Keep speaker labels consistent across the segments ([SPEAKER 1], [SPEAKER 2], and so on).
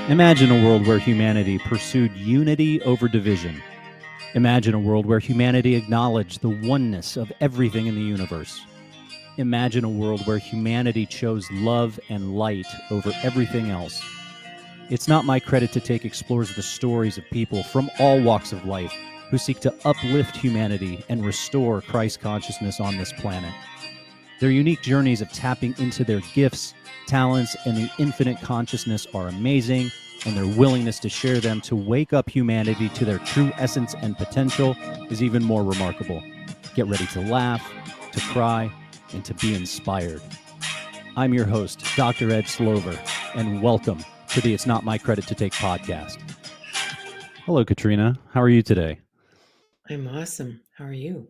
[SPEAKER 1] Imagine a world where humanity pursued unity over division. Imagine a world where humanity acknowledged the oneness of everything in the universe. Imagine a world where humanity chose love and light over everything else. It's Not My Credit to Take explores the stories of people from all walks of life who seek to uplift humanity and restore Christ consciousness on this planet. Their unique journeys of tapping into their gifts, talents, and the infinite consciousness are amazing, and their willingness to share them to wake up humanity to their true essence and potential is even more remarkable. Get ready to laugh, to cry, and to be inspired. I'm your host, Dr. Ed Slover, and welcome to the It's Not My Credit to Take podcast. Hello, Katrina. How are you today?
[SPEAKER 2] I'm awesome. How are you?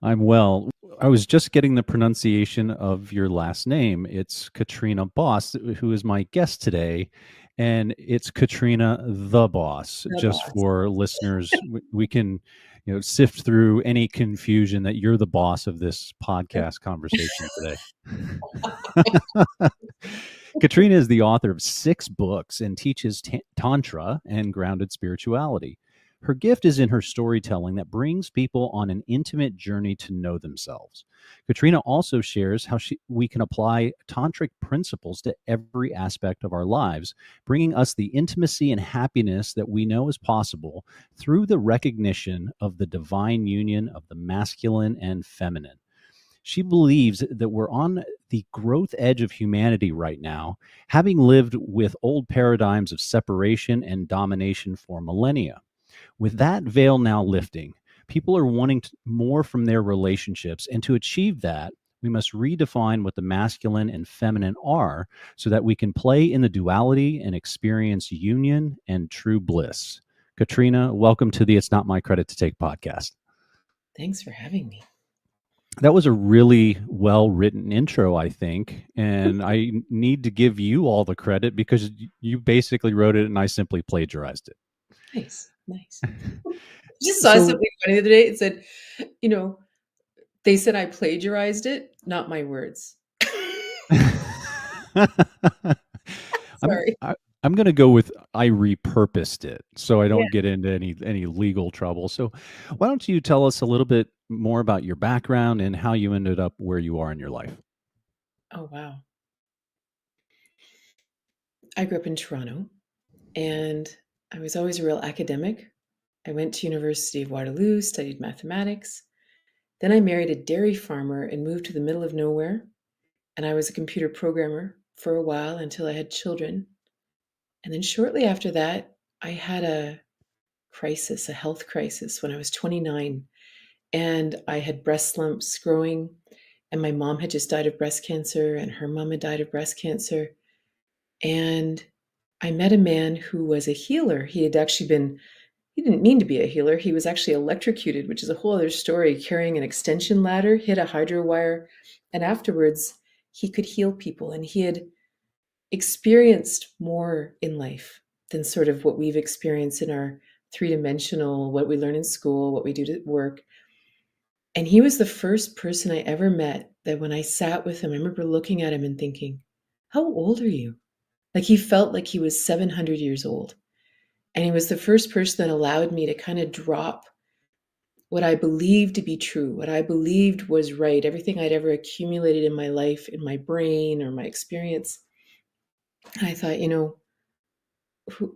[SPEAKER 1] I'm well. I was just getting the pronunciation of your last name. It's Katrina Bos, who is my guest today. And it's Katrina the Boss.
[SPEAKER 2] The
[SPEAKER 1] Just
[SPEAKER 2] boss.
[SPEAKER 1] for listeners, we can sift through any confusion that you're the boss of this podcast conversation today. Katrina is the author of 6 books and teaches tantra and grounded spirituality. Her gift is in her storytelling that brings people on an intimate journey to know themselves. Katrina also shares how we can apply tantric principles to every aspect of our lives, bringing us the intimacy and happiness that we know is possible through the recognition of the divine union of the masculine and feminine. She believes that we're on the growth edge of humanity right now, having lived with old paradigms of separation and domination for millennia. With that veil now lifting, people are wanting more from their relationships. And to achieve that, we must redefine what the masculine and feminine are so that we can play in the duality and experience union and true bliss. Katrina, welcome to the It's Not My Credit to Take podcast.
[SPEAKER 2] Thanks for having me.
[SPEAKER 1] That was a really well-written intro, I think. And I need to give you all the credit because you basically wrote it and I simply plagiarized it.
[SPEAKER 2] Nice. I just saw something funny the other day. It said, they said I plagiarized it, not my words. Sorry.
[SPEAKER 1] I'm going to go with I repurposed it so I don't get into any legal trouble. So why don't you tell us a little bit more about your background and how you ended up where you are in your life?
[SPEAKER 2] Oh, wow. I grew up in Toronto and I was always a real academic. I went to University of Waterloo, studied mathematics. Then I married a dairy farmer and moved to the middle of nowhere. And I was a computer programmer for a while until I had children. And then shortly after that, I had a health crisis when I was 29. And I had breast lumps growing. And my mom had just died of breast cancer, and her mom had died of breast cancer. And I met a man who was a healer. He didn't mean to be a healer. He was actually electrocuted, which is a whole other story, carrying an extension ladder, hit a hydro wire. And afterwards, he could heal people. And he had experienced more in life than sort of what we've experienced in our three-dimensional, what we learn in school, what we do to work. And he was the first person I ever met that when I sat with him, I remember looking at him and thinking, how old are you? Like he felt like he was 700 years old. And he was the first person that allowed me to kind of drop what I believed to be true, what I believed was right, everything I'd ever accumulated in my life, in my brain or my experience. And I thought,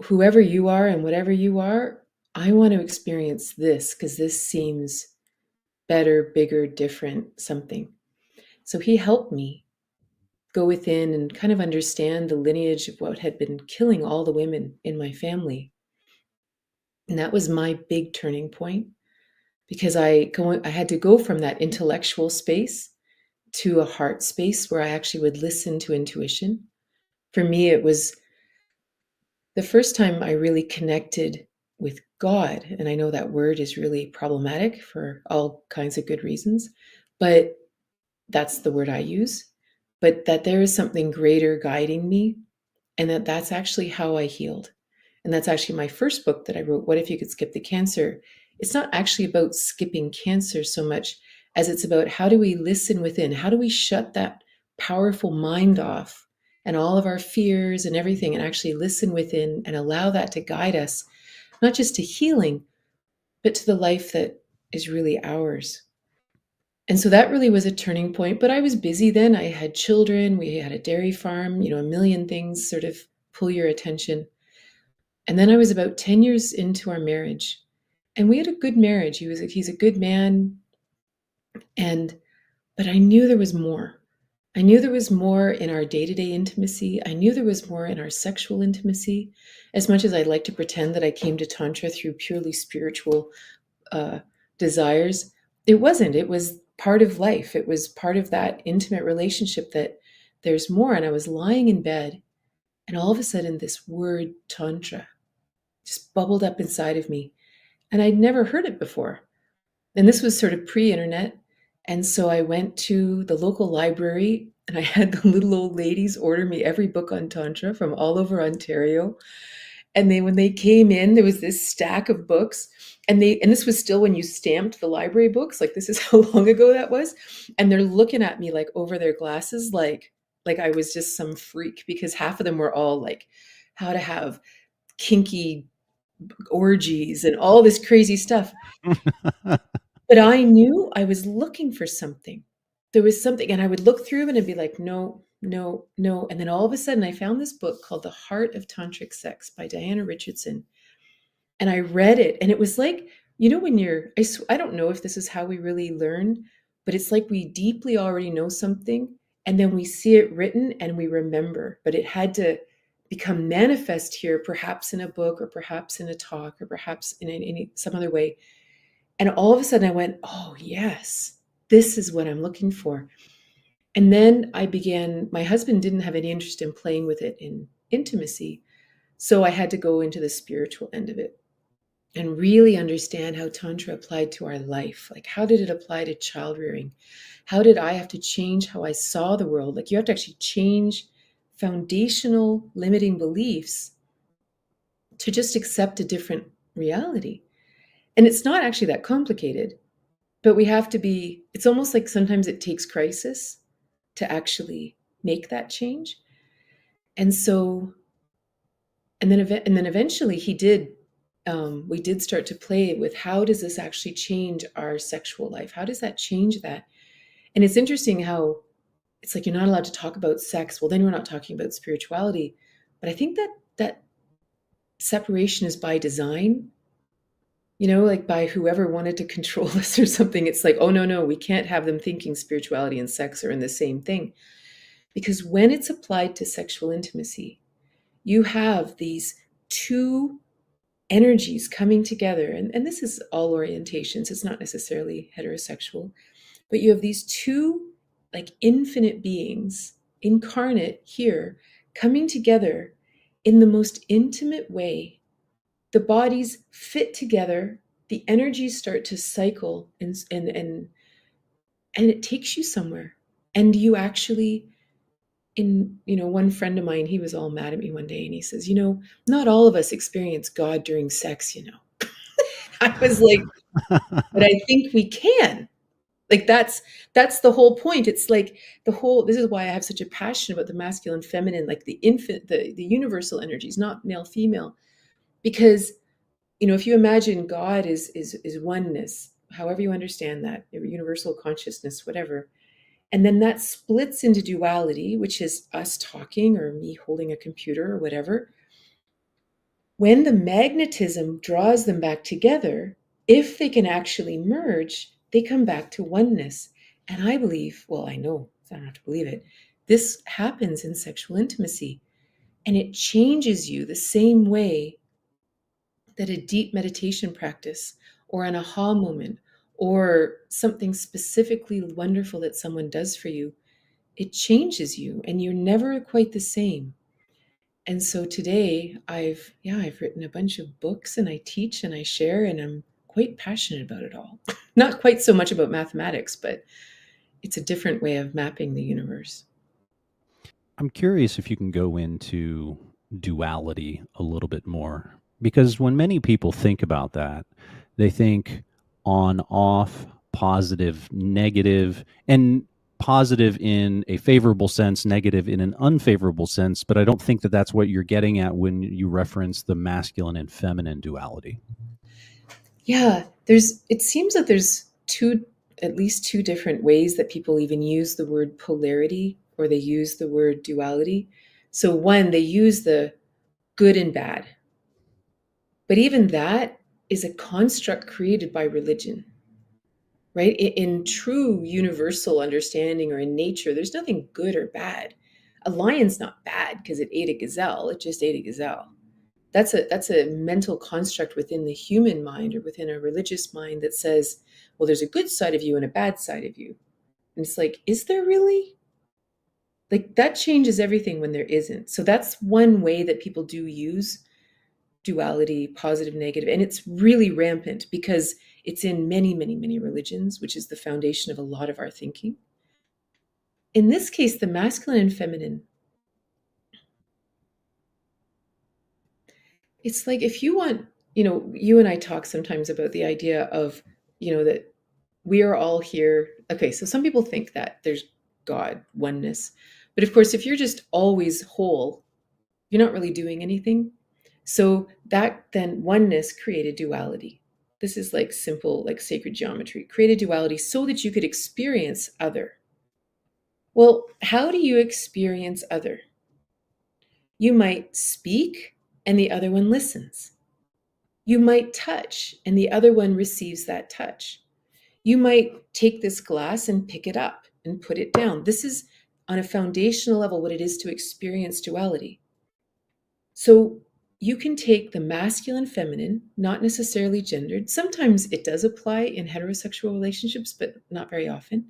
[SPEAKER 2] whoever you are and whatever you are, I want to experience this because this seems better, bigger, different, something. So he helped me go within and kind of understand the lineage of what had been killing all the women in my family. And that was my big turning point because I had to go from that intellectual space to a heart space where I actually would listen to intuition. For me, it was the first time I really connected with God. And I know that word is really problematic for all kinds of good reasons, but that's the word I use. But that there is something greater guiding me, and that's actually how I healed. And that's actually my first book that I wrote, What If You Could Skip the Cancer? It's not actually about skipping cancer so much as it's about how do we listen within? How do we shut that powerful mind off and all of our fears and everything, and actually listen within and allow that to guide us, not just to healing, but to the life that is really ours. And so that really was a turning point. But I was busy then. I had children, we had a dairy farm, a million things sort of pull your attention. And then I was about 10 years into our marriage. And we had a good marriage. He's a good man. And but I knew there was more. I knew there was more in our day-to-day intimacy. I knew there was more in our sexual intimacy. As much as I'd like to pretend that I came to Tantra through purely spiritual uh, desires, it wasn't. It was part of life. It was part of that intimate relationship that there's more. And I was lying in bed, and all of a sudden, this word Tantra just bubbled up inside of me. And I'd never heard it before. And this was sort of pre-internet. And so I went to the local library, and I had the little old ladies order me every book on Tantra from all over Ontario. And when they came in, there was this stack of books. And this was still when you stamped the library books. Like, this is how long ago that was. And they're looking at me like over their glasses, like I was just some freak, because half of them were all like how to have kinky orgies and all this crazy stuff. But I knew I was looking for something. There was something, and I would look through and I'd be like, no, no, no. And then all of a sudden I found this book called The Heart of Tantric Sex by Diana Richardson. And I read it, and it was like, when I don't know if this is how we really learn, but it's like we deeply already know something, and then we see it written and we remember, but it had to become manifest here, perhaps in a book or perhaps in a talk or perhaps in some other way. And all of a sudden I went, oh, yes, this is what I'm looking for. And then my husband didn't have any interest in playing with it in intimacy. So I had to go into the spiritual end of it and really understand how Tantra applied to our life. Like, how did it apply to child rearing? How did I have to change how I saw the world? Like, you have to actually change foundational limiting beliefs to just accept a different reality. And it's not actually that complicated, but it's almost like sometimes it takes crisis to actually make that change. And so, and then eventually we did start to play with, how does this actually change our sexual life? How does that change that? And it's interesting how it's like, you're not allowed to talk about sex. Well, then we're not talking about spirituality. But I think that separation is by design, like by whoever wanted to control us or something. It's like, oh, no, no, we can't have them thinking spirituality and sex are in the same thing. Because when it's applied to sexual intimacy, you have these two energies coming together. And this is all orientations, it's not necessarily heterosexual, but you have these two like infinite beings incarnate here coming together in the most intimate way. The bodies fit together, the energies start to cycle, and it takes you somewhere. And you actually, one friend of mine, he was all mad at me one day, and he says, not all of us experience God during sex. I was like, but I think we can. Like, that's the whole point. It's like this is why I have such a passion about the masculine, feminine, like the infant, the universal energies, not male, female. Because, if you imagine God is oneness, however you understand that, universal consciousness, whatever. And then that splits into duality, which is us talking or me holding a computer or whatever. When the magnetism draws them back together, if they can actually merge, they come back to oneness. And I believe, well, I know, I don't have to believe it, this happens in sexual intimacy. And it changes you the same way that a deep meditation practice or an aha moment or something specifically wonderful that someone does for you, it changes you and you're never quite the same. And so today I've written a bunch of books, and I teach and I share, and I'm quite passionate about it all. Not quite so much about mathematics, but it's a different way of mapping the universe.
[SPEAKER 1] I'm curious if you can go into duality a little bit more, because when many people think about that, they think on, off, positive, negative, and positive in a favorable sense, negative in an unfavorable sense, but I don't think that that's what you're getting at when you reference the masculine and feminine duality.
[SPEAKER 2] Yeah, it seems that there's at least two different ways that people even use the word polarity, or they use the word duality. So one, they use the good and bad. But even that is a construct created by religion, right? In true universal understanding, or in nature, there's nothing good or bad. A lion's not bad because it ate a gazelle, it just ate a gazelle. That's a mental construct within the human mind, or within a religious mind, that says, well, there's a good side of you and a bad side of you. And it's like, is there really? Like, that changes everything when there isn't. So that's one way that people do use duality, positive, negative, and it's really rampant because it's in many, many, many religions, which is the foundation of a lot of our thinking. In this case, the masculine and feminine, it's like, if you want, you and I talk sometimes about the idea of, that we are all here. Okay, so some people think that there's God, oneness. But of course, if you're just always whole, you're not really doing anything. So that then oneness created duality. This is like simple, like sacred geometry, created duality so that you could experience other. Well, how do you experience other? You might speak and the other one listens. You might touch and the other one receives that touch. You might take this glass and pick it up and put it down. This is on a foundational level what it is to experience duality. So you can take the masculine, feminine, not necessarily gendered. Sometimes it does apply in heterosexual relationships, but not very often.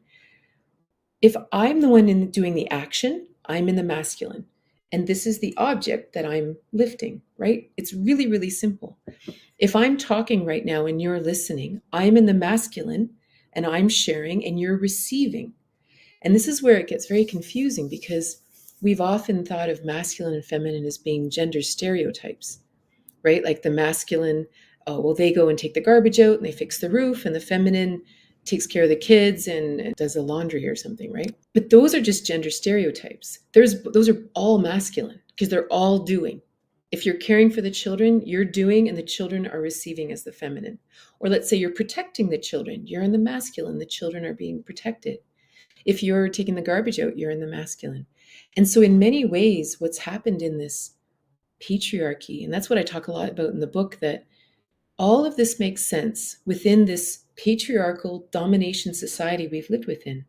[SPEAKER 2] If I'm the one doing the action, I'm in the masculine. And this is the object that I'm lifting, right? It's really, really simple. If I'm talking right now and you're listening, I'm in the masculine and I'm sharing and you're receiving. And this is where it gets very confusing, because we've often thought of masculine and feminine as being gender stereotypes, right? Like the masculine, oh, well, they go and take the garbage out and they fix the roof, and the feminine takes care of the kids and does the laundry or something, right? But those are just gender stereotypes. Those are all masculine because they're all doing. If you're caring for the children, you're doing, and the children are receiving as the feminine. Or let's say you're protecting the children, you're in the masculine, the children are being protected. If you're taking the garbage out, you're in the masculine. And so in many ways, what's happened in this patriarchy, and that's what I talk a lot about in the book, that all of this makes sense within this patriarchal domination society we've lived within,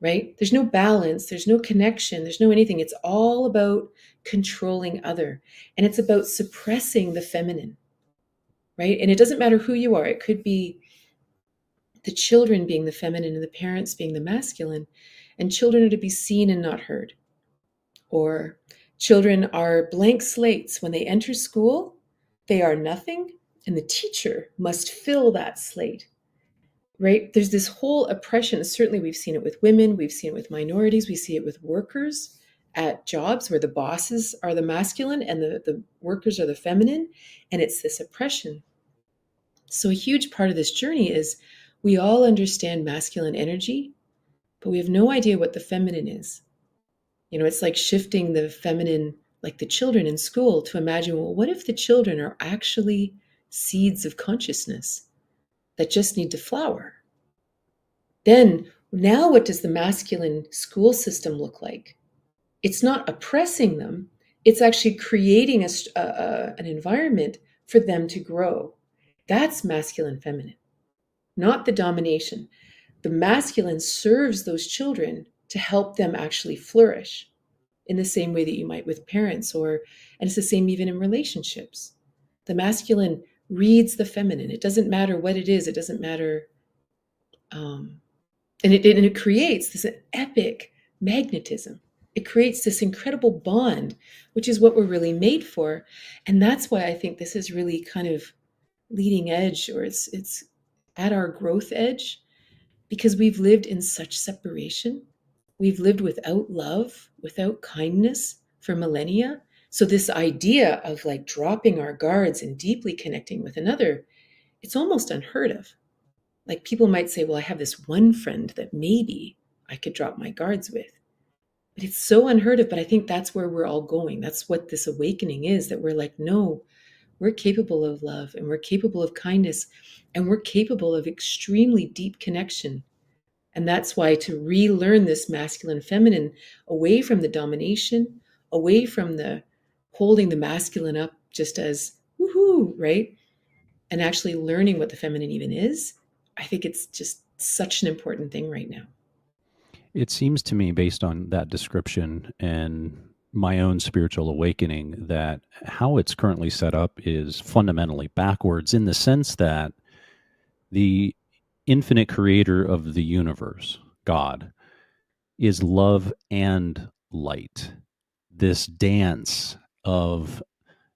[SPEAKER 2] right? There's no balance, there's no connection, there's no anything. It's all about controlling other, and it's about suppressing the feminine, right? And it doesn't matter who you are. It could be the children being the feminine and the parents being the masculine, and children are to be seen and not heard. Or children are blank slates. When they enter school, they are nothing, and the teacher must fill that slate, right? There's this whole oppression. Certainly, we've seen it with women, we've seen it with minorities, we see it with workers at jobs where the bosses are the masculine and the workers are the feminine, and it's this oppression. So, a huge part of this journey is we all understand masculine energy, but we have no idea what the feminine is. It's like shifting the feminine, like the children in school, to imagine, well, what if the children are actually seeds of consciousness that just need to flower? Then, now what does the masculine school system look like? It's not oppressing them, it's actually creating an environment for them to grow. That's masculine feminine, not the domination. The masculine serves those children to help them actually flourish in the same way that you might with parents, and it's the same even in relationships. The masculine reads the feminine. It doesn't matter what it is. It doesn't matter. And it creates this epic magnetism. It creates this incredible bond, which is what we're really made for. And that's why I think this is really kind of leading edge, or it's at our growth edge, because we've lived in such separation. We've lived without love, without kindness for millennia. So this idea of like dropping our guards and deeply connecting with another, it's almost unheard of. Like, people might say, well, I have this one friend that maybe I could drop my guards with. But it's so unheard of. But I think that's where we're all going. That's what this awakening is, that we're like, no, we're capable of love, and we're capable of kindness, and we're capable of extremely deep connection. And that's why to relearn this masculine feminine, away from the domination, away from the holding the masculine up just as woohoo, right? And actually learning what the feminine even is, I think it's just such an important thing right now.
[SPEAKER 1] It seems to me, based on that description and my own spiritual awakening, that how it's currently set up is fundamentally backwards in the sense that the infinite creator of the universe, God, is love and light. This dance of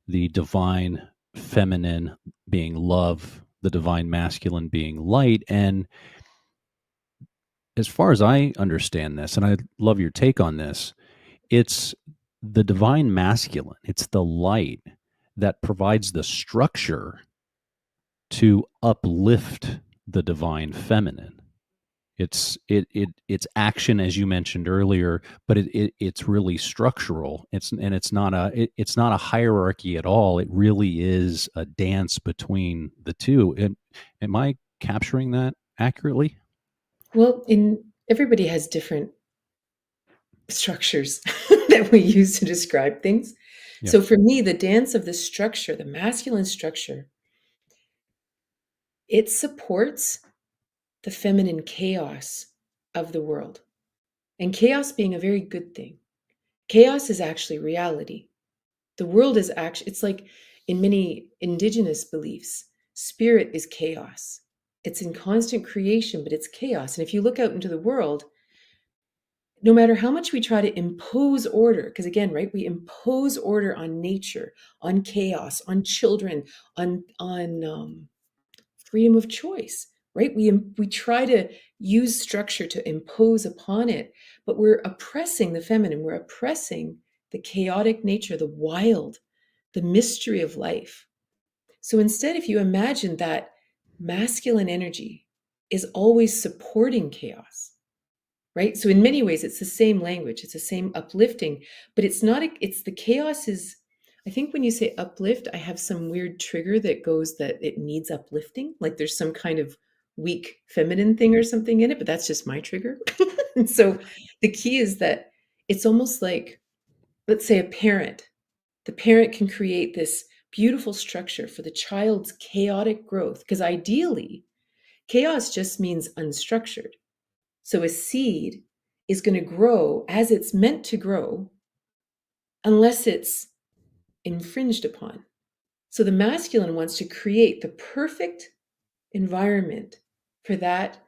[SPEAKER 1] the divine feminine being love, the divine masculine being light. And as far as I understand this, and I love your take on this, it's the divine masculine, it's the light that provides the structure to uplift the divine feminine. It's action, as you mentioned earlier, but it's really structural. It's not a hierarchy at all. It really is a dance between the two. And am I capturing that accurately?
[SPEAKER 2] Well, in everybody has different structures that we use to describe things.
[SPEAKER 1] Yeah.
[SPEAKER 2] So for me, the dance of the structure, the masculine structure, it supports the feminine chaos of the world. And chaos being a very good thing. Chaos is actually reality. The world is actually, it's like in many indigenous beliefs, spirit is chaos. It's in constant creation, but it's chaos. And if you look out into the world, no matter how much we try to impose order, because again, right, we impose order on nature, on chaos, on children, on freedom of choice, right? We try to use structure to impose upon it, but we're oppressing the feminine. We're oppressing the chaotic nature, the wild, the mystery of life. So instead, if you imagine that masculine energy is always supporting chaos, right? So in many ways, it's the same language, it's the same uplifting, but it's not, it's the chaos is, I think when you say uplift, I have some weird trigger that goes that it needs uplifting, like there's some kind of weak feminine thing or something in it, but that's just my trigger. And so the key is that it's almost like, let's say a parent, the parent can create this beautiful structure for the child's chaotic growth, because ideally, chaos just means unstructured. So a seed is going to grow as it's meant to grow unless it's infringed upon. So the masculine wants to create the perfect environment for that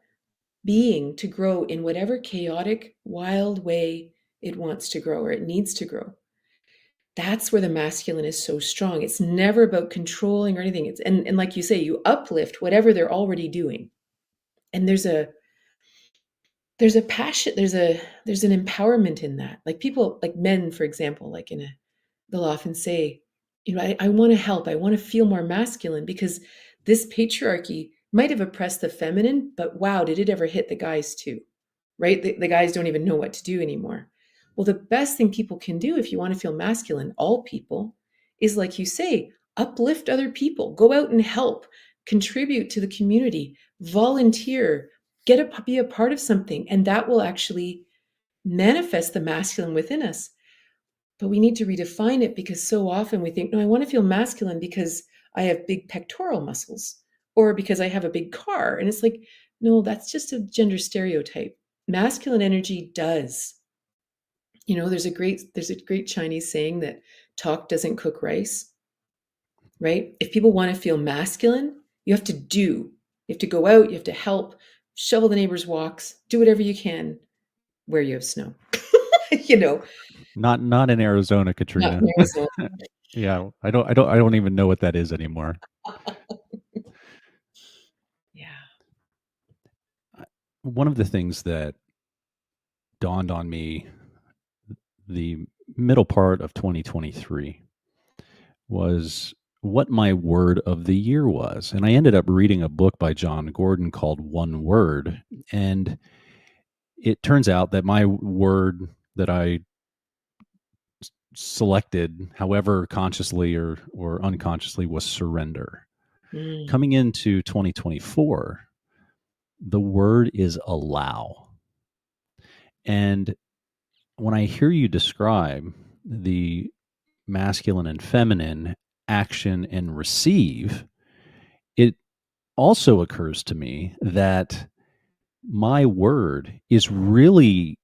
[SPEAKER 2] being to grow in whatever chaotic, wild way it wants to grow or it needs to grow. That's where the masculine is so strong. It's never about controlling or anything. And like you say, you uplift whatever they're already doing. And there's a passion, there's an empowerment in that. Like people, like men, for example, like they'll often say, I want to help, I want to feel more masculine because this patriarchy might have oppressed the feminine, but wow, did it ever hit the guys too? Right? The guys don't even know what to do anymore. Well, the best thing people can do if you want to feel masculine, all people, is like you say, uplift other people, go out and help, contribute to the community, volunteer, be a part of something, and that will actually manifest the masculine within us. But we need to redefine it because so often we think, no, I want to feel masculine because I have big pectoral muscles or because I have a big car. And it's like, no, that's just a gender stereotype. Masculine energy does. There's a great Chinese saying that talk doesn't cook rice, right? If people want to feel masculine, you have to do. You have to go out, you have to help, shovel the neighbors' walks, do whatever you can where you have snow. you know,
[SPEAKER 1] Not in Arizona,
[SPEAKER 2] not
[SPEAKER 1] Katrina.
[SPEAKER 2] in Arizona.
[SPEAKER 1] Yeah, I don't even know what that is anymore.
[SPEAKER 2] Yeah.
[SPEAKER 1] One of the things that dawned on me the middle part of 2023 was what my word of the year was. And I ended up reading a book by John Gordon called One Word. And it turns out that my word that I selected, however consciously or unconsciously, was surrender.
[SPEAKER 2] Mm.
[SPEAKER 1] Coming into 2024, the word is allow. And when I hear you describe the masculine and feminine action and receive, it also occurs to me that my word is really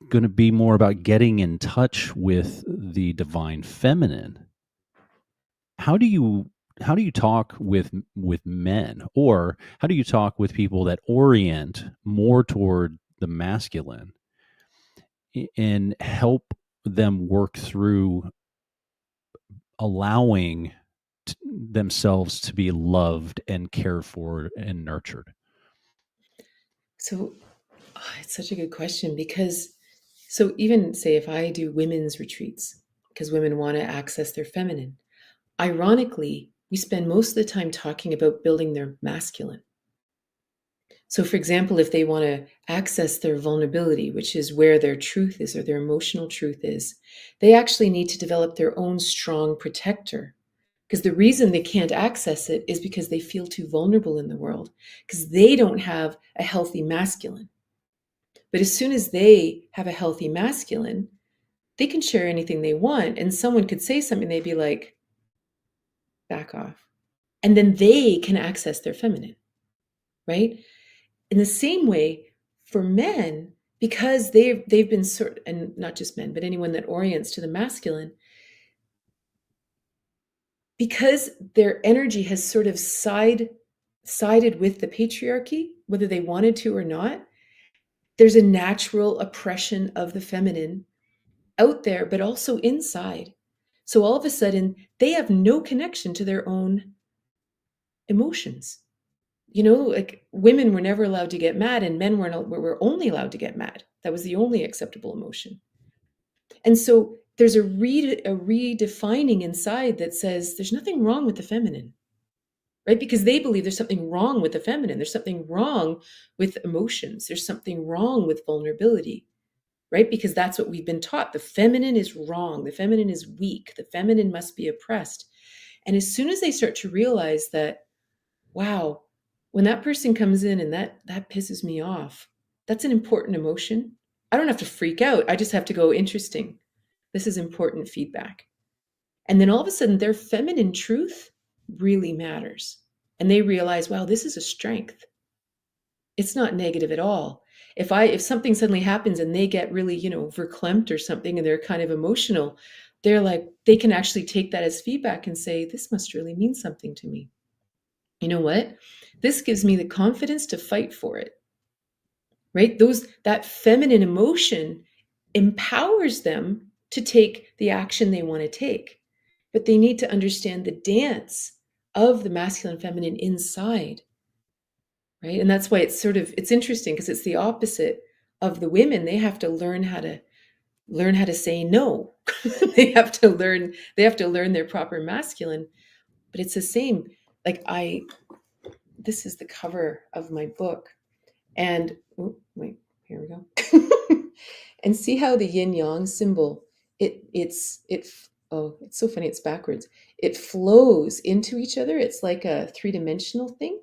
[SPEAKER 1] going to be more about getting in touch with the divine feminine. How do you talk with men, or how do you talk with people that orient more toward the masculine and help them work through allowing themselves to be loved and cared for and nurtured?
[SPEAKER 2] So it's such a good question because, so even say if I do women's retreats, because women want to access their feminine, ironically, we spend most of the time talking about building their masculine. So, for example, if they want to access their vulnerability, which is where their truth is or their emotional truth is, they actually need to develop their own strong protector. Because the reason they can't access it is because they feel too vulnerable in the world, because they don't have a healthy masculine. But as soon as they have a healthy masculine, they can share anything they want. And someone could say something, they'd be like, back off. And then they can access their feminine, right? In the same way, for men, because they've been and not just men, but anyone that orients to the masculine, because their energy has sort of sided with the patriarchy, whether they wanted to or not, there's a natural oppression of the feminine out there, but also inside. So all of a sudden, they have no connection to their own emotions. Like women were never allowed to get mad, and men were only allowed to get mad. That was the only acceptable emotion. And so there's a redefining inside that says there's nothing wrong with the feminine, right? Because they believe there's something wrong with the feminine. There's something wrong with emotions. There's something wrong with vulnerability, right? Because that's what we've been taught. The feminine is wrong. The feminine is weak. The feminine must be oppressed. And as soon as they start to realize that, wow, when that person comes in and that pisses me off, that's an important emotion. I don't have to freak out. I just have to go, interesting. This is important feedback. And then all of a sudden their feminine truth really matters. And they realize, wow, this is a strength. It's not negative at all. If something suddenly happens and they get really, verklempt or something and they're kind of emotional, they're like, they can actually take that as feedback and say, this must really mean something to me. You know what? This gives me the confidence to fight for it. Right? That feminine emotion empowers them to take the action they want to take. But they need to understand the dance of the masculine and feminine inside, right? And that's why it's interesting because it's the opposite of the women. They have to learn how to say no. They have to learn their proper masculine, but it's the same. Like this is the cover of my book. And oh, wait, here we go. And see how the yin yang symbol, it's so funny, it's backwards. It flows into each other. It's like a three-dimensional thing.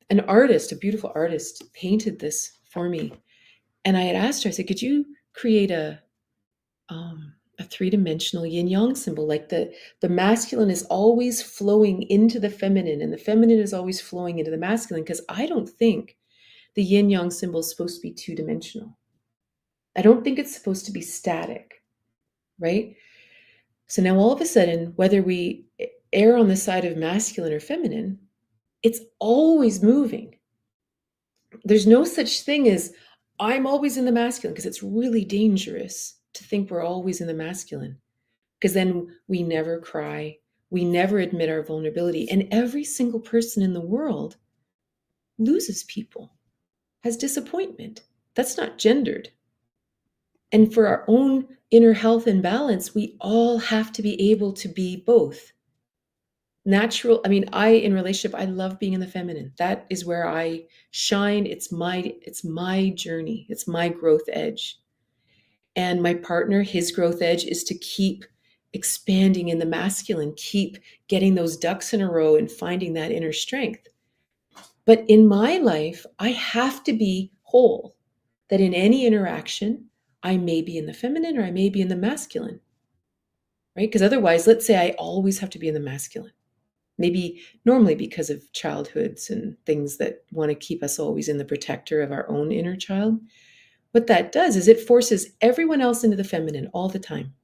[SPEAKER 2] An artist, a beautiful artist, painted this for me. And I had asked her, I said, could you create a three-dimensional yin yang symbol? Like the masculine is always flowing into the feminine, and the feminine is always flowing into the masculine, because I don't think the yin yang symbol is supposed to be two-dimensional. I don't think it's supposed to be static, right? So now all of a sudden, whether we err on the side of masculine or feminine, it's always moving. There's no such thing as I'm always in the masculine, because it's really dangerous to think we're always in the masculine, because then we never cry, we never admit our vulnerability, and every single person in the world loses people, has disappointment. That's not gendered. And for our own inner health and balance, we all have to be able to be both. natural. I mean, in relationship, I love being in the feminine. That is where I shine. It's my journey. It's my growth edge. And my partner, his growth edge is to keep expanding in the masculine, keep getting those ducks in a row and finding that inner strength. But in my life, I have to be whole, that in any interaction, I may be in the feminine or I may be in the masculine, right? Because otherwise, let's say I always have to be in the masculine. Maybe normally because of childhoods and things that want to keep us always in the protector of our own inner child. What that does is it forces everyone else into the feminine all the time.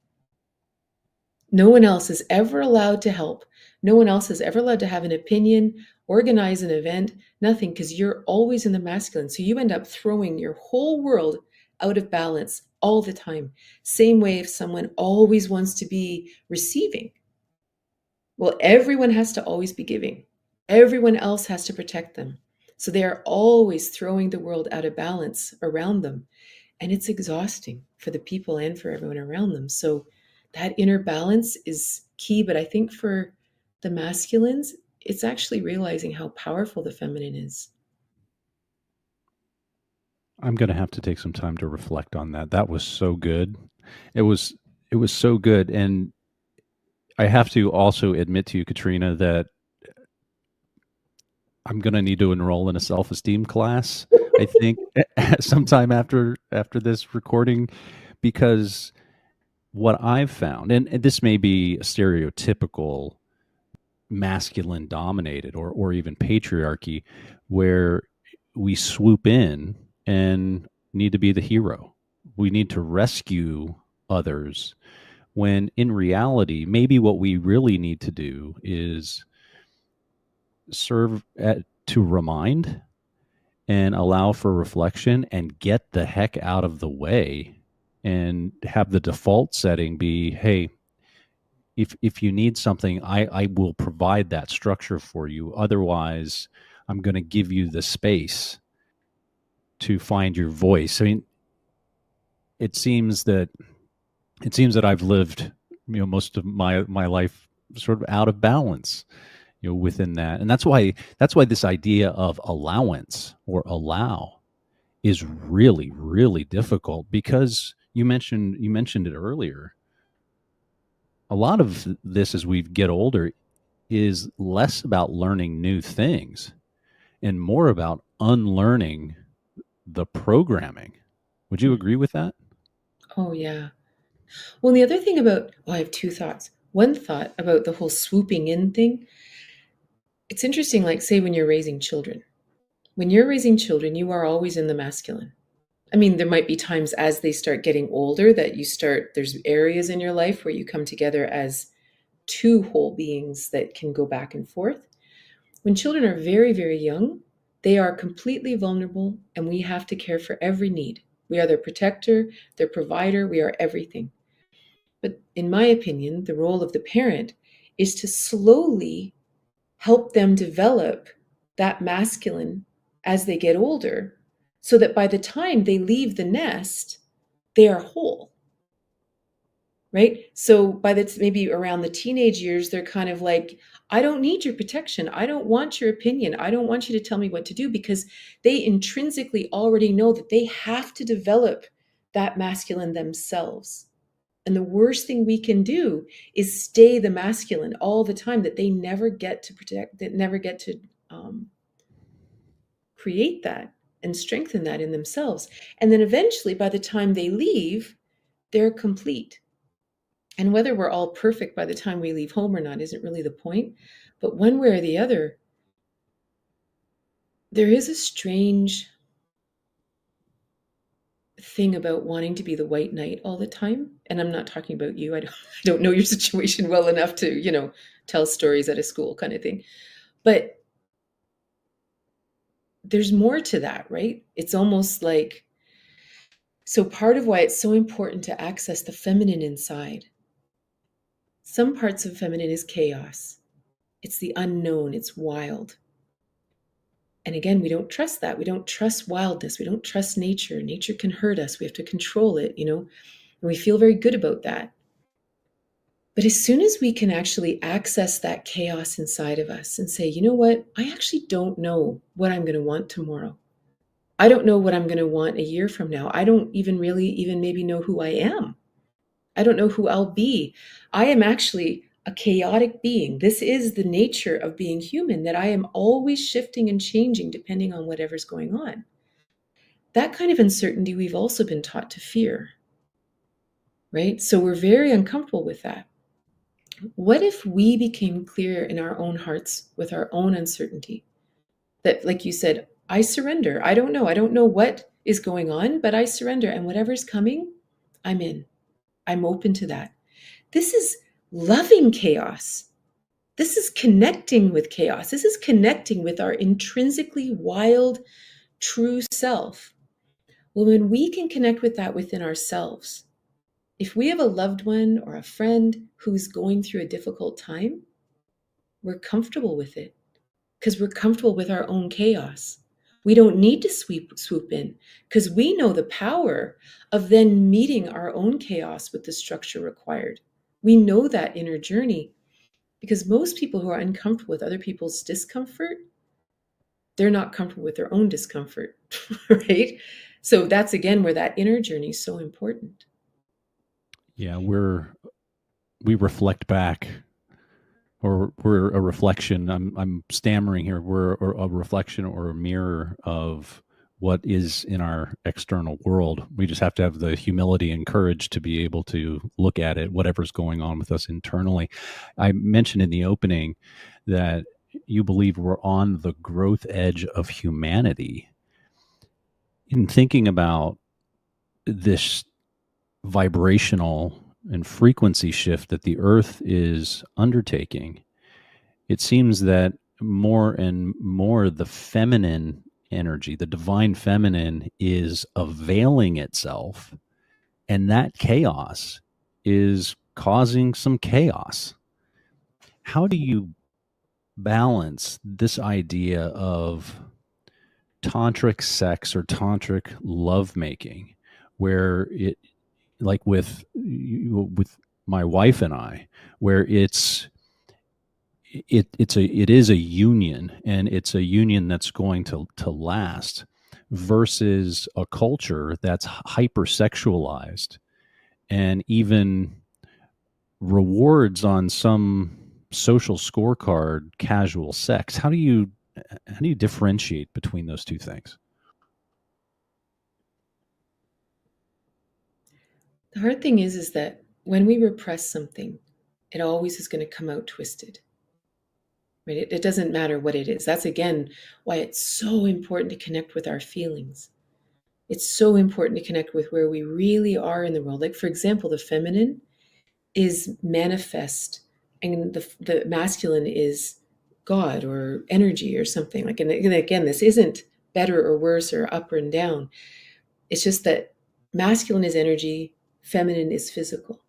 [SPEAKER 2] No one else is ever allowed to help. No one else is ever allowed to have an opinion, organize an event, nothing, because you're always in the masculine. So you end up throwing your whole world out of balance all the time. Same way if someone always wants to be receiving. Well, everyone has to always be giving. Everyone else has to protect them. So they are always throwing the world out of balance around them. And it's exhausting for the people and for everyone around them. So that inner balance is key. But I think for the masculines, it's actually realizing how powerful the feminine is.
[SPEAKER 1] I'm going to have to take some time to reflect on that. That was so good. It was it was so good, and I have to also admit to you, Katrina, that I'm going to need to enroll in a self-esteem class. I think sometime after this recording, because what I've found, and this may be a stereotypical masculine dominated or even patriarchy, where we swoop in and need to be the hero. We need to rescue others, when in reality, maybe what we really need to do is to remind and allow for reflection and get the heck out of the way, and have the default setting be, hey, if you need something, I will provide that structure for you. Otherwise, I'm going to give you the space to find your voice. I mean, it seems that I've lived, most of my life sort of out of balance, within that. And that's why this idea of allowance or allow is really, really difficult, because you mentioned it earlier. A lot of this, as we get older, is less about learning new things and more about unlearning the programming. Would you
[SPEAKER 2] Mm.
[SPEAKER 1] agree with that?
[SPEAKER 2] Oh, yeah. Well, the other thing about, I have two thoughts. One thought about the whole swooping in thing. It's interesting, like, say, when you're raising children. When you're raising children, you are always in the masculine. I mean, there might be times as they start getting older that there's areas in your life where you come together as two whole beings that can go back and forth. When children are very, very young, they are completely vulnerable and we have to care for every need. We are their protector, their provider, we are everything. But in my opinion, the role of the parent is to slowly help them develop that masculine as they get older, so that by the time they leave the nest, they are whole, right? So maybe around the teenage years, they're kind of like, I don't need your protection. I don't want your opinion. I don't want you to tell me what to do, because they intrinsically already know that they have to develop that masculine themselves. And the worst thing we can do is stay the masculine all the time, that they never get to protect, that never get to um, create that and strengthen that in themselves. And then eventually, by the time they leave, they're complete. And whether we're all perfect by the time we leave home or not isn't really the point. But one way or the other, there is a strange thing about wanting to be the white knight all the time. And I'm not talking about you. I don't know your situation well enough to, tell stories at a school kind of thing. But there's more to that, right? It's almost like, so part of why it's so important to access the feminine inside. Some parts of feminine is chaos. It's the unknown, it's wild. And again, we don't trust that. We don't trust wildness. We don't trust nature. Nature can hurt us. We have to control it, and we feel very good about that. But as soon as we can actually access that chaos inside of us and say, you know what, I actually don't know what I'm going to want tomorrow. I don't know what I'm going to want a year from now. I don't even really even maybe know who I am. I don't know who I'll be. I am actually a chaotic being. This is the nature of being human, that I am always shifting and changing depending on whatever's going on. That kind of uncertainty we've also been taught to fear, right? So we're very uncomfortable with that. What if we became clear in our own hearts with our own uncertainty? That, like you said, I surrender. I don't know. I don't know what is going on, but I surrender. And whatever's coming, I'm in. I'm open to that. This is loving chaos. This is connecting with chaos. This is connecting with our intrinsically wild, true self. Well, when we can connect with that within ourselves, if we have a loved one or a friend who's going through a difficult time, we're comfortable with it because we're comfortable with our own chaos. We don't need to swoop in because we know the power of then meeting our own chaos with the structure required. We know that inner journey because most people who are uncomfortable with other people's discomfort, they're not comfortable with their own discomfort, right? So that's again where that inner journey is so important.
[SPEAKER 1] Yeah, we reflect back, or we're a reflection. I'm stammering here. We're a reflection or a mirror of what is in our external world. We just have to have the humility and courage to be able to look at it, whatever's going on with us internally. I mentioned in the opening that you believe we're on the growth edge of humanity. In thinking about this vibrational and frequency shift that the earth is undertaking, it seems that more and more the feminine energy, the divine feminine, is availing itself, and that chaos is causing some chaos. How do you balance this idea of tantric sex or tantric lovemaking, where it, like with my wife and I, where it is a union, and it's a union that's going to last, versus a culture that's hypersexualized and even rewards on some social scorecard casual sex. How do you differentiate between those two things?
[SPEAKER 2] The hard thing is that when we repress something, it always is going to come out twisted, right? It doesn't matter what it is. That's again why it's so important to connect with our feelings. It's so important to connect with where we really are in the world. Like, for example, the feminine is manifest and the masculine is God or energy or something. Like, and again, this isn't better or worse or up and down. It's just that masculine is energy, feminine is physical.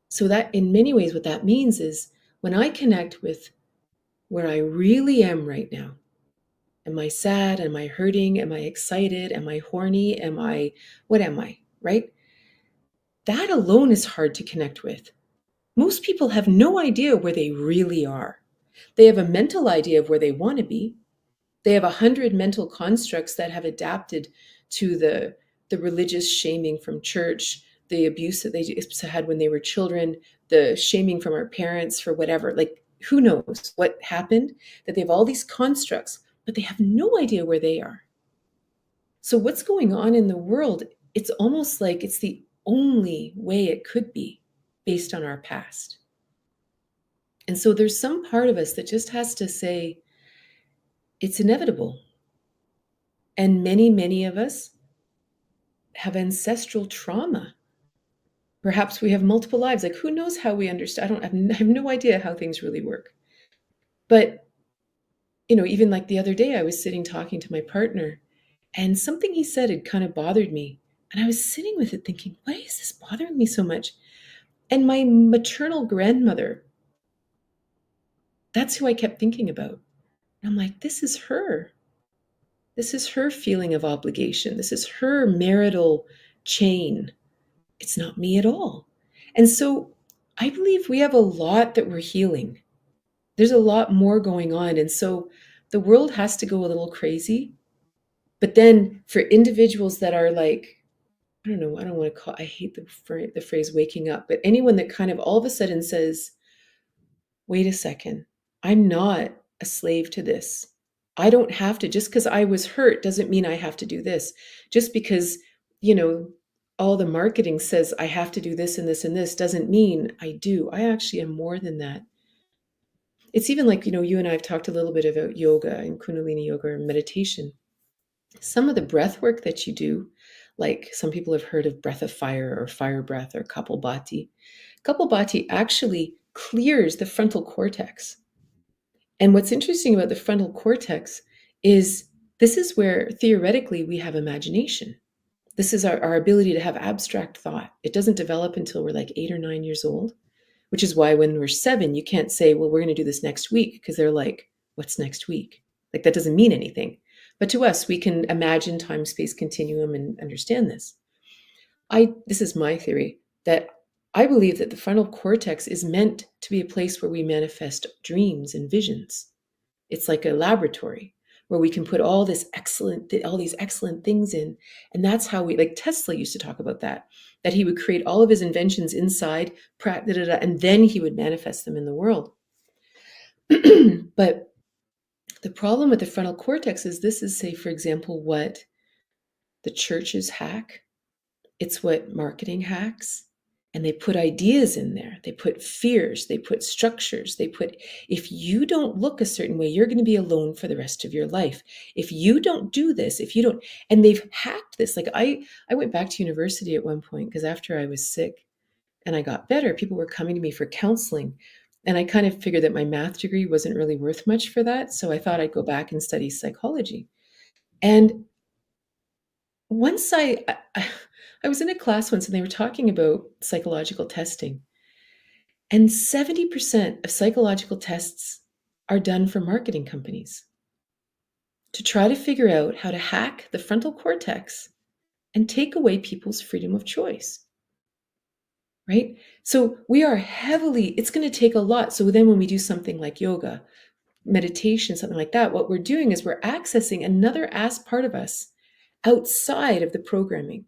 [SPEAKER 2] So that in many ways, what that means is when I connect with where I really am right now, am I sad? Am I hurting? Am I excited? Am I horny? What am I? Right? That alone is hard to connect with. Most people have no idea where they really are. They have a mental idea of where they want to be. They have 100 mental constructs that have adapted to the religious shaming from church, the abuse that they had when they were children, the shaming from our parents for whatever. Like, who knows what happened? That they have all these constructs, but they have no idea where they are. So, what's going on in the world? It's almost like it's the only way it could be based on our past. And so, there's some part of us that just has to say, it's inevitable. And many of us have ancestral trauma. Perhaps we have multiple lives. Like, who knows how we understand? I have no idea how things really work. But, even like the other day, I was sitting talking to my partner, and something he said had kind of bothered me. And I was sitting with it thinking, why is this bothering me so much? And my maternal grandmother, that's who I kept thinking about. And I'm like, this is her. This is her feeling of obligation. This is her marital chain. It's not me at all. And so I believe we have a lot that we're healing. There's a lot more going on. And so the world has to go a little crazy. But then for individuals that are like, I don't know, I don't want to call, I hate the phrase waking up, but anyone that kind of all of a sudden says, wait a second, I'm not a slave to this. I don't have to, just because I was hurt doesn't mean I have to do this. Just because, you know, all the marketing says I have to do this and this and this doesn't mean I do. I actually am more than that. It's even like, you and I have talked a little bit about yoga and Kundalini yoga or meditation. Some of the breath work that you do, like some people have heard of breath of fire or fire breath or kapalbhati. Kapalbhati actually clears the frontal cortex. And what's interesting about the frontal cortex is this is where theoretically we have imagination. This is our ability to have abstract thought. It doesn't develop until we're like 8 or 9 years old, which is why when we're 7, you can't say, well, we're going to do this next week, because they're like, what's next week? Like that doesn't mean anything. But to us, we can imagine time space continuum and understand this. This is my theory that I believe that the frontal cortex is meant to be a place where we manifest dreams and visions. It's like a laboratory where we can put all these excellent things in. And that's how like Tesla used to talk about that he would create all of his inventions inside, and then he would manifest them in the world. But the problem with the frontal cortex is this is, say, for example, what the churches hack. It's what marketing hacks. And they put ideas in there. They put fears. They put structures. If you don't look a certain way, you're going to be alone for the rest of your life. If you don't do this, and they've hacked this. Like I went back to university at one point because after I was sick and I got better, people were coming to me for counseling. And I kind of figured that my math degree wasn't really worth much for that. So I thought I'd go back and study psychology. And once I was in a class once and they were talking about psychological testing, and 70% of psychological tests are done for marketing companies to try to figure out how to hack the frontal cortex and take away people's freedom of choice. Right? So it's going to take a lot. So then when we do something like yoga, meditation, something like that, what we're doing is we're accessing another part of us outside of the programming.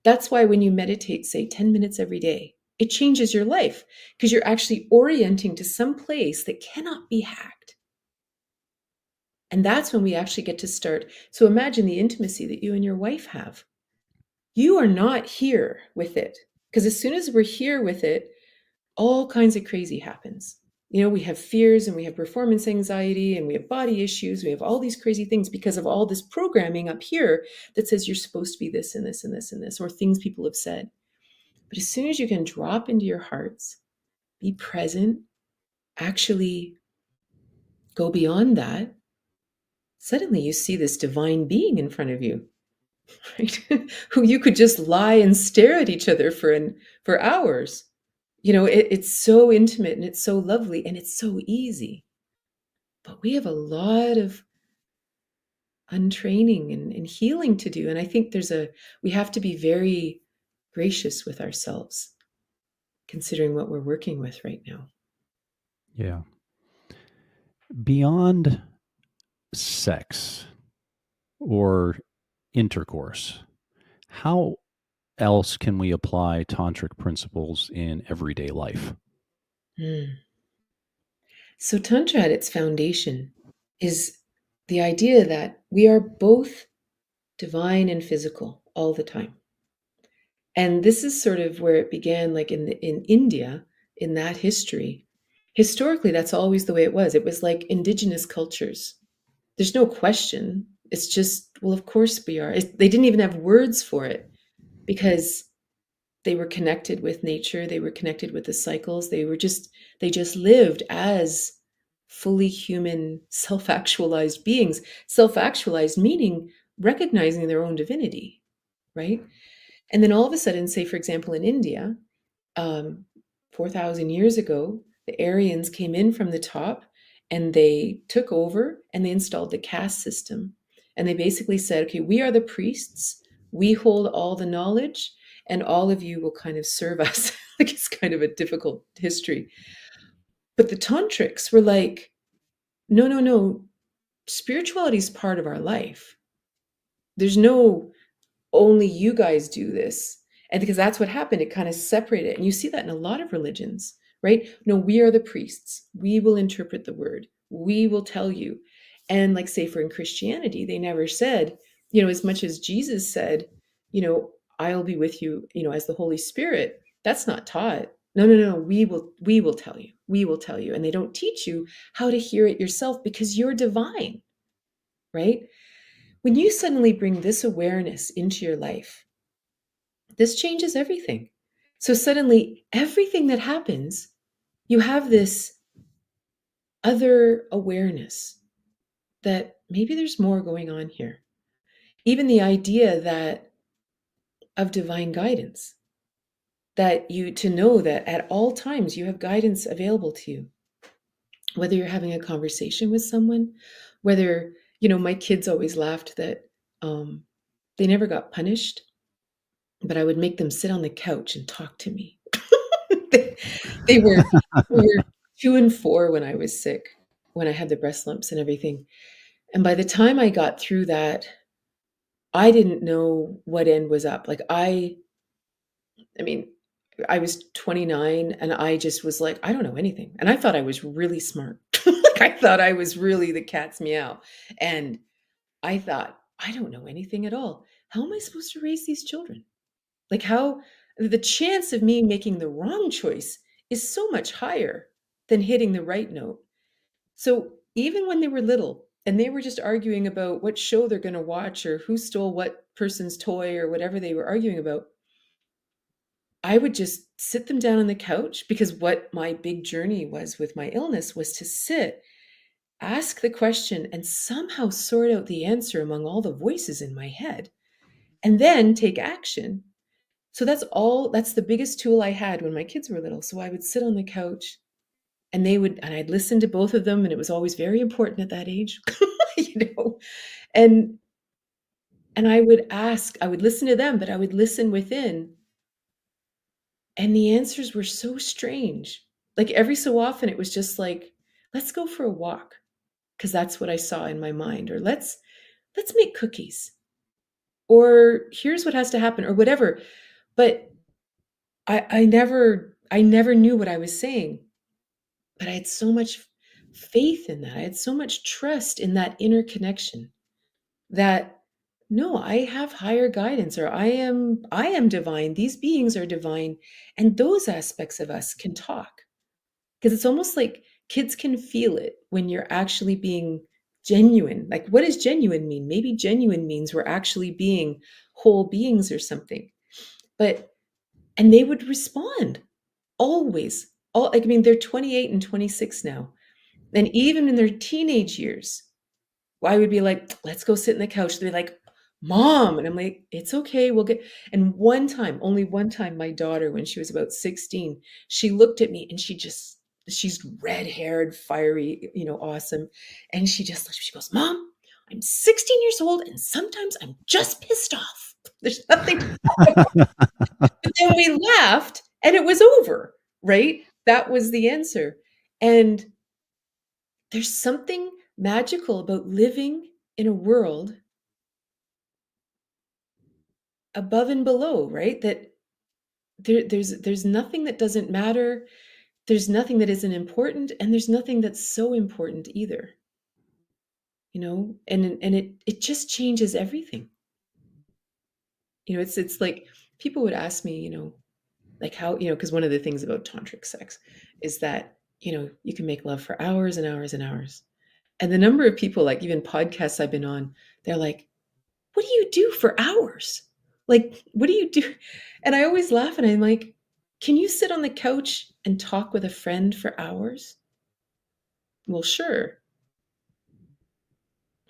[SPEAKER 2] That's why when you meditate, say 10 minutes every day, it changes your life because you're actually orienting to some place that cannot be hacked. And that's when we actually get to start. So imagine the intimacy that you and your wife have. You are not here with it because as soon as we're here with it, all kinds of crazy happens. We have fears and we have performance anxiety and we have body issues. We have all these crazy things because of all this programming up here that says you're supposed to be this and this and this and this, or things people have said. But as soon as you can drop into your hearts, be present, actually go beyond that, suddenly you see this divine being in front of you, right? Who you could just lie and stare at each other for hours. It's so intimate and it's so lovely and it's so easy. But we have a lot of untraining and healing to do. And I think we have to be very gracious with ourselves, considering what we're working with right now.
[SPEAKER 1] Yeah. Beyond sex or intercourse, how else can we apply tantric principles in everyday life?
[SPEAKER 2] So, Tantra at its foundation is the idea that we are both divine and physical all the time. And this is sort of where it began, like in India, in that history. Historically, that's always the way it was. It was like indigenous cultures. There's no question. It's just, well, of course we are. They didn't even have words for it because they were connected with nature. They were connected with the cycles. They just lived as fully human, self-actualized beings. Self-actualized meaning recognizing their own divinity, right? And then all of a sudden, say, for example, in India, 4,000 years ago, the Aryans came in from the top and they took over and they installed the caste system. And they basically said, okay, we are the priests. We hold all the knowledge, and all of you will kind of serve us. Like, it's kind of a difficult history. But the tantrics were like, no, no, no, spirituality is part of our life. There's no only you guys do this. And because that's what happened, it kind of separated. And you see that in a lot of religions, right? No, we are the priests. We will interpret the word. We will tell you. And like, say, for in Christianity, they never said, as much as Jesus said, I'll be with you, as the Holy Spirit. That's not taught. No, no, no. We will tell you. We will tell you. And they don't teach you how to hear it yourself because you're divine, right? When you suddenly bring this awareness into your life, this changes everything. So suddenly, everything that happens, you have this other awareness that maybe there's more going on here. Even the idea that of divine guidance, that you to know that at all times you have guidance available to you, whether you're having a conversation with someone, whether, my kids always laughed that they never got punished, but I would make them sit on the couch and talk to me. they, they were 2 and 4 when I was sick, when I had the breast lumps and everything. And by the time I got through that, I didn't know what end was up. Like, I mean, I was 29 and I just was like, I don't know anything. And I thought I was really smart. Like, I thought I was really the cat's meow. And I thought, I don't know anything at all. How am I supposed to raise these children? Like, how the chance of me making the wrong choice is so much higher than hitting the right note. So even when they were little and they were just arguing about what show they're going to watch or who stole what person's toy or whatever they were arguing about, I would just sit them down on the couch, because what my big journey was with my illness was to sit, ask the question, and somehow sort out the answer among all the voices in my head, and then take action. So that's the biggest tool I had when my kids were little. So I would sit on the couch and I'd listen to both of them. And it was always very important at that age, you know, and, and I would listen to them, but I would listen within. And the answers were so strange. Like, every so often it was just like, let's go for a walk. Cause that's what I saw in my mind. Or let's make cookies. Or here's what has to happen, or whatever. But I never knew what I was saying, but I had so much faith in that. I had so much trust in that inner connection that, no, I have higher guidance, or I am divine. These beings are divine, and those aspects of us can talk. Because it's almost like kids can feel it when you're actually being genuine. Like, what does genuine mean? Maybe genuine means we're actually being whole beings or something. But and they would respond. Always. All, like, I mean, they're 28 and 26 now. And even in their teenage years, I would be like, let's go sit in the couch. They're like, Mom. And I'm like, it's okay. We'll get. And one time, only one time, my daughter, when she was about 16, she looked at me and she's red haired, fiery, awesome. And she goes, Mom, I'm 16 years old and sometimes I'm just pissed off. There's nothing. But then we laughed and it was over, right? That was the answer. And there's something magical about living in a world above and below, right? That there's nothing that doesn't matter. There's nothing that isn't important, and there's nothing that's so important either. And it just changes everything. It's like people would ask me, like, how, because one of the things about tantric sex is that, you can make love for hours and hours and hours. And the number of people, like, even podcasts I've been on, they're like, what do you do for hours? Like, what do you do? And I always laugh and I'm like, can you sit on the couch and talk with a friend for hours? Well, sure.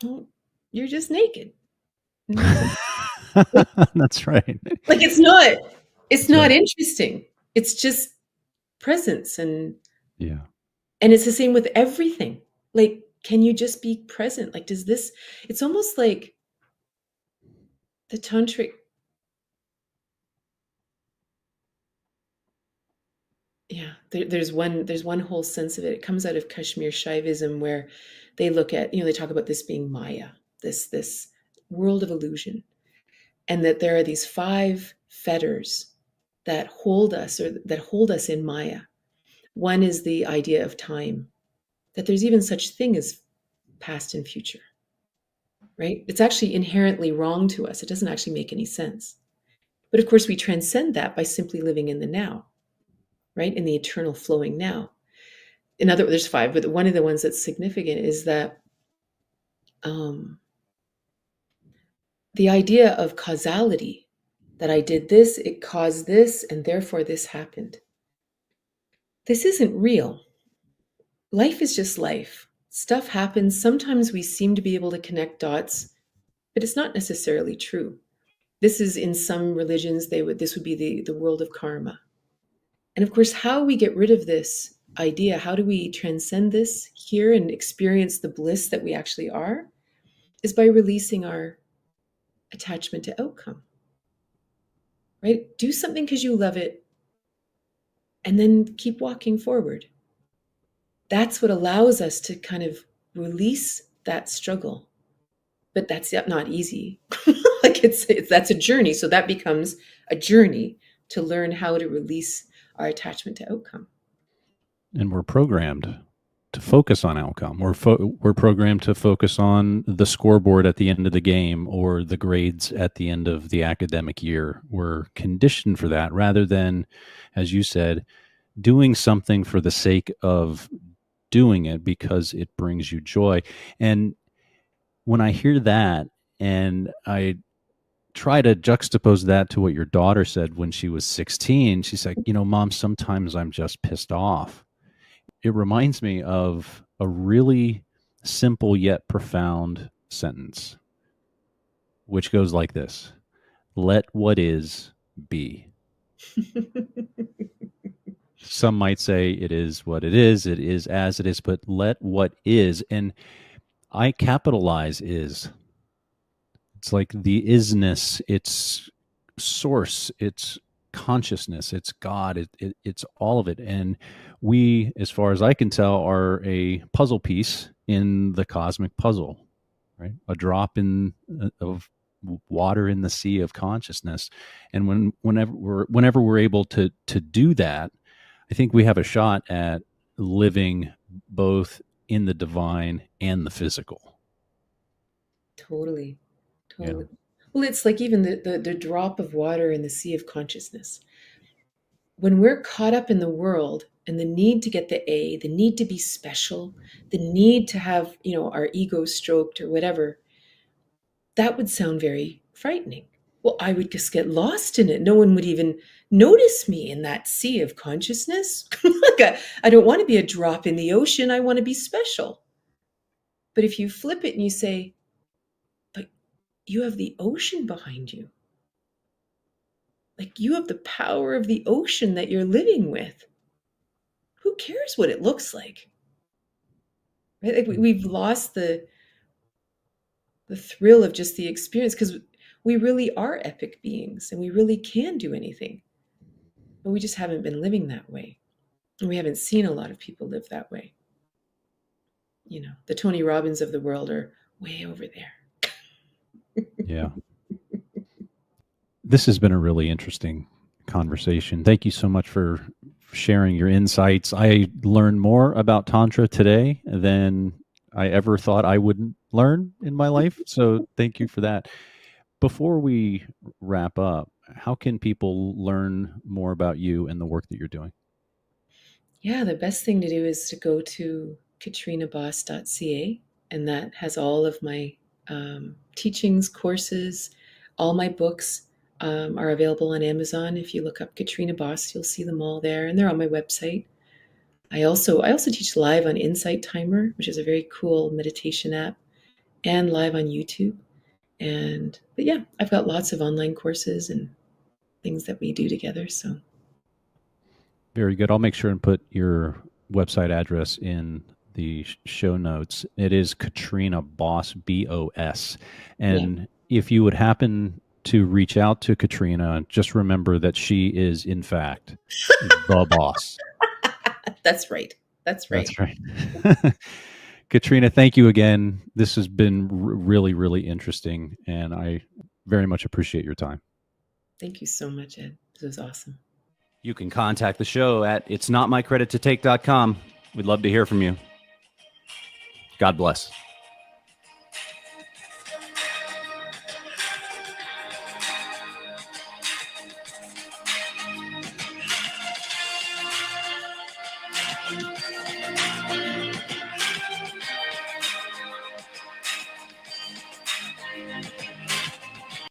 [SPEAKER 2] Well, you're just naked.
[SPEAKER 1] That's right.
[SPEAKER 2] Like, it's not
[SPEAKER 1] Right.
[SPEAKER 2] interesting. It's just presence.
[SPEAKER 1] Yeah.
[SPEAKER 2] And it's the same with everything. Like, can you just be present? Like, it's almost like the tantric. Yeah, there's one whole sense of it. It comes out of Kashmir Shaivism, where they look at, they talk about this being Maya, this world of illusion, and that there are these five fetters that hold us, or that hold us in Maya. One is the idea of time, that there's even such thing as past and future, right? It's actually inherently wrong to us. It doesn't actually make any sense. But of course, we transcend that by simply living in the now, right? In the eternal flowing now. In other, there's five, but one of the ones that's significant is that um, the idea of causality, that I did this, it caused this, and therefore this happened. This isn't real. Life is just life. Stuff happens. Sometimes we seem to be able to connect dots, but it's not necessarily true. This is, in some religions, this would be the world of karma. And of course, how we get rid of this idea, how do we transcend this here and experience the bliss that we actually are, is by releasing our attachment to outcome, right? Do something because you love it and then keep walking forward. That's what allows us to kind of release that struggle. But that's not easy. Like it's that's a journey. So that becomes a journey to learn how to release our attachment to outcome.
[SPEAKER 1] And we're programmed to focus on outcome. We're programmed to focus on the scoreboard at the end of the game or the grades at the end of the academic year. We're conditioned for that rather than, as you said, doing something for the sake of doing it because it brings you joy. And when I hear that and I try to juxtapose that to what your daughter said when she was 16, she's like, Mom, sometimes I'm just pissed off. It reminds me of a really simple yet profound sentence, which goes like this: let what is be. Some might say it is what it is as it is, but let what is, and I capitalize is. It's like the isness, it's source, it's consciousness, it's God, it's all of it. And we, as far as I can tell, are a puzzle piece in the cosmic puzzle, right? A drop in of water in the sea of consciousness. And whenever we're able to do that, I think we have a shot at living both in the divine and the physical.
[SPEAKER 2] Totally.
[SPEAKER 1] Yeah.
[SPEAKER 2] Totally. Well, it's like even the drop of water in the sea of consciousness. When we're caught up in the world and the need to get the A, the need to be special, the need to have, our ego stroked or whatever, that would sound very frightening. Well, I would just get lost in it. No one would even notice me in that sea of consciousness. Like I don't want to be a drop in the ocean. I want to be special. But if you flip it and you say, but you have the ocean behind you, like you have the power of the ocean that you're living with. Who cares what it looks like? Right? Like we've lost the thrill of just the experience, because we really are epic beings and we really can do anything. But we just haven't been living that way. And we haven't seen a lot of people live that way. The Tony Robbins of the world are way over there.
[SPEAKER 1] Yeah. This has been a really interesting conversation. Thank you so much for sharing your insights. I learned more about Tantra today than I ever thought I would learn in my life. So thank you for that. Before we wrap up, how can people learn more about you and the work that you're doing?
[SPEAKER 2] Yeah, the best thing to do is to go to katrinabos.ca, and that has all of my teachings, courses, all my books are available on Amazon. If you look up Katrina Bos, you'll see them all there, and they're on my website. I also teach live on Insight Timer, which is a very cool meditation app, and live on YouTube. But yeah, I've got lots of online courses and things that we do together. So
[SPEAKER 1] Very good. I'll make sure and put your website address in the show notes. It is Katrina Bos, Bos.
[SPEAKER 2] yeah.
[SPEAKER 1] And if you would happen to reach out to Katrina, just remember that she is, in fact, the boss.
[SPEAKER 2] That's right. That's right.
[SPEAKER 1] That's right. Katrina, thank you again. This has been really, really interesting, and I very much appreciate your time.
[SPEAKER 2] Thank you so much, Ed. This was awesome.
[SPEAKER 1] You can contact the show at itsnotmycredittotake.com. We'd love to hear from you. God bless.